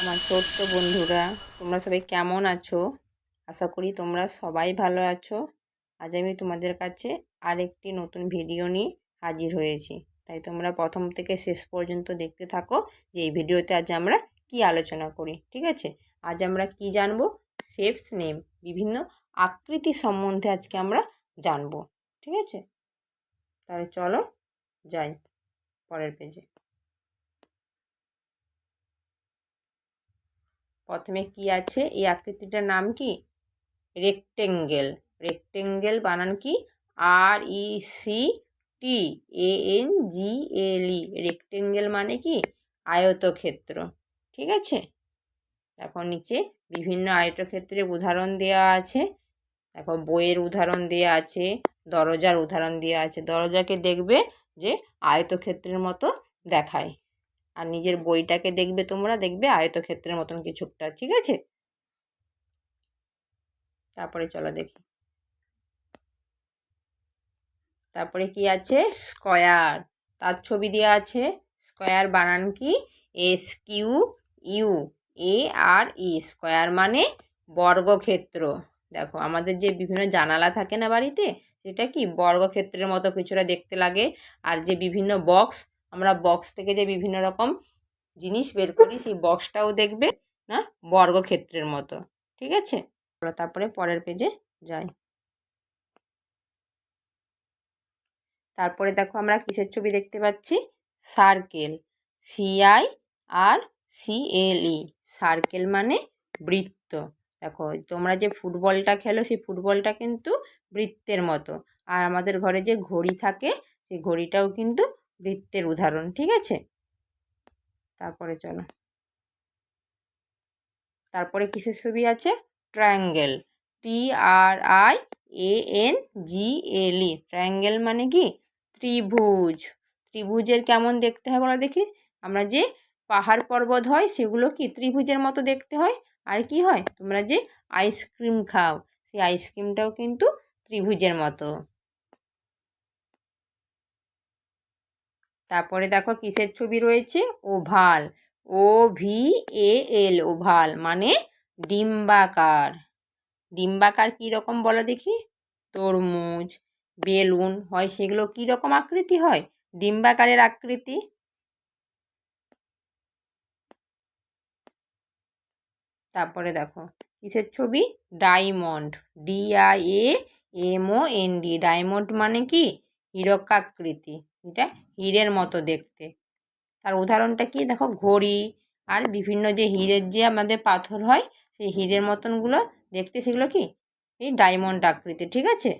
আমার ছোট্ট বন্ধুরা, তোমরা সবাই কেমন আছো? আশা করি তোমরা সবাই ভালো আছো। আজ আমি তোমাদের কাছে আরেকটি নতুন ভিডিও নিয়ে হাজির হয়েছি। তাই তোমরা প্রথম থেকে শেষ পর্যন্ত দেখতে থাকো যে এই ভিডিওতে আজ আমরা কি আলোচনা করি। ঠিক আছে? আজ আমরা কি জানবো? শেপস নেম, বিভিন্ন আকৃতি সম্বন্ধে আজকে আমরা জানবো। ঠিক আছে? তাহলে চলো যাই পরের পেজে। প্রথমে কি আছে? এই আকৃতিটার নাম কি? রেক্টেঙ্গেল। রেক্টেঙ্গেল বানান কি? RECTANGLE। রেক্টেঙ্গেল মানে কি? আয়তক্ষেত্র। ঠিক আছে? এখন নিচে বিভিন্ন আয়তক্ষেত্রের উদাহরণ দেওয়া আছে। দেখো বইয়ের উদাহরণ দেওয়া আছে, দরজার উদাহরণ দেওয়া আছে। দরজাকে দেখবে যে আয়তক্ষেত্রের মতো দেখায়, আর নিজের বইটাকে দেখবে তোমরা, দেখবে আয়তক্ষেত্রের মতন কিছুটা। ঠিক আছে? তারপরে চলো দেখি। তারপরে কি আছে? স্কয়ার। তার ছবি দেওয়া আছে। স্কয়ার বানান কি? SQUARE। স্কয়ার মানে বর্গক্ষেত্র। দেখো আমাদের যে বিভিন্ন জানালা থাকে না বাড়িতে, সেটা কি বর্গক্ষেত্রের মতো কিছুটা দেখতে লাগে। আর যে বিভিন্ন বক্স, আমরা বক্স থেকে যে বিভিন্ন রকম জিনিস বের করি, সেই বক্সটাও দেখবে না বর্গক্ষেত্রের মতো। ঠিক আছে? তারপরে পরের পেজে যাই। তারপরে দেখো আমরা কিসের ছবি দেখতে পাচ্ছি? সার্কেল। CIRCLE। সার্কেল মানে বৃত্ত। দেখো তোমরা যে ফুটবলটা খেলো, সেই ফুটবলটা কিন্তু বৃত্তের মতো। আর আমাদের ঘরে যে ঘড়ি থাকে, সেই ঘড়িটাও কিন্তু বৃত্তের উদাহরণ। ঠিক আছে? তারপরে চলো। তারপরে কিসের ছবি আছে? ট্রায়াঙ্গেল। TRIANGLE। ট্রায়াঙ্গেল মানে কি? ত্রিভুজ। ত্রিভুজের কেমন দেখতে হয় বলো দেখি? আমরা যে পাহাড় পর্বত হয়, সেগুলো কি ত্রিভুজের মতো দেখতে হয়। আর কি হয়? তোমরা যে আইসক্রিম খাও, সেই আইসক্রিমটাও কিন্তু ত্রিভুজের মতো। তারপরে দেখো কিসের ছবি রয়েছে? ওভাল। OVAL। ওভাল মানে ডিম্বাকার। ডিম্বাকার কী রকম বলো দেখি? তরমুজ, বেলুন হয়, সেগুলো কী রকম আকৃতি হয়? ডিম্বাকারের আকৃতি। তারপরে দেখো কিসের ছবি? ডায়মন্ড। DIAMOND। ডায়মন্ড মানে কি? হীরকাকৃতি। এটা হীরের মতো দেখতে। তার উদাহরণটা কি? দেখো ঘড়ি আর বিভিন্ন যে হীরের যে আমাদের পাথর হয়, সেই হীরের মতনগুলো দেখতে, সেগুলো কি এই ডায়মন্ড আকৃতি। ঠিক আছে?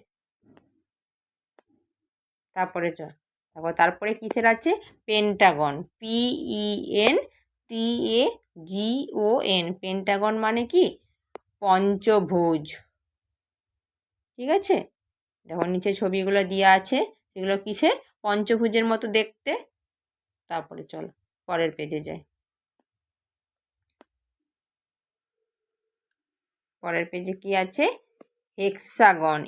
তারপরে কিসের আছে? পেন্টাগন। PENTAGON। পেন্টাগন মানে কি? পঞ্চভুজ। ঠিক আছে? দেখো নিচে ছবিগুলো দেওয়া আছে, সেগুলো কিসের? পঞ্চভুজের মতো দেখতে। তারপরে চলো পরের পেজে যাই। পরের পেজে কি আছে? হেক্সাগন।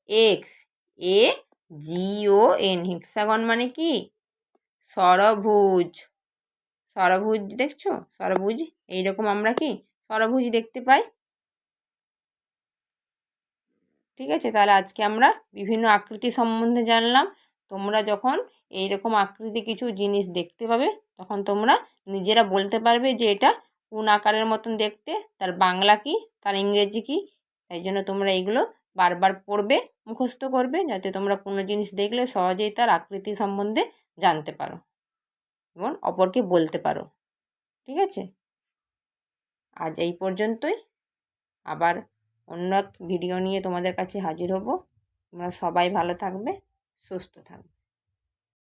HEXAGON। হেক্সাগন মানে কি? ষড়ভুজ। ষড়ভুজ দেখছো? ষড়ভুজ এইরকম আমরা কি ষড়ভুজ দেখতে পাই। ঠিক আছে? তাহলে আজকে আমরা বিভিন্ন আকৃতি সম্বন্ধে জানলাম। তোমরা যখন এইরকম আকৃতি কিছু জিনিস দেখতে পাবে, তখন তোমরা নিজেরা বলতে পারবে যে এটা কোন আকারের মতন দেখতে, তার বাংলা কি, তার ইংরেজি কি। তাই জন্য তোমরা এইগুলো বারবার পড়বে, মুখস্থ করবে, যাতে তোমরা কোনো জিনিস দেখলে সহজেই তার আকৃতি সম্বন্ধে জানতে পারো এবং অপরকে বলতে পারো। ঠিক আছে? আজ এই পর্যন্তই। আবার অন্য এক ভিডিও নিয়ে তোমাদের কাছে হাজির হব। তোমরা সবাই ভালো থাকবে, সুস্থ থাকবে।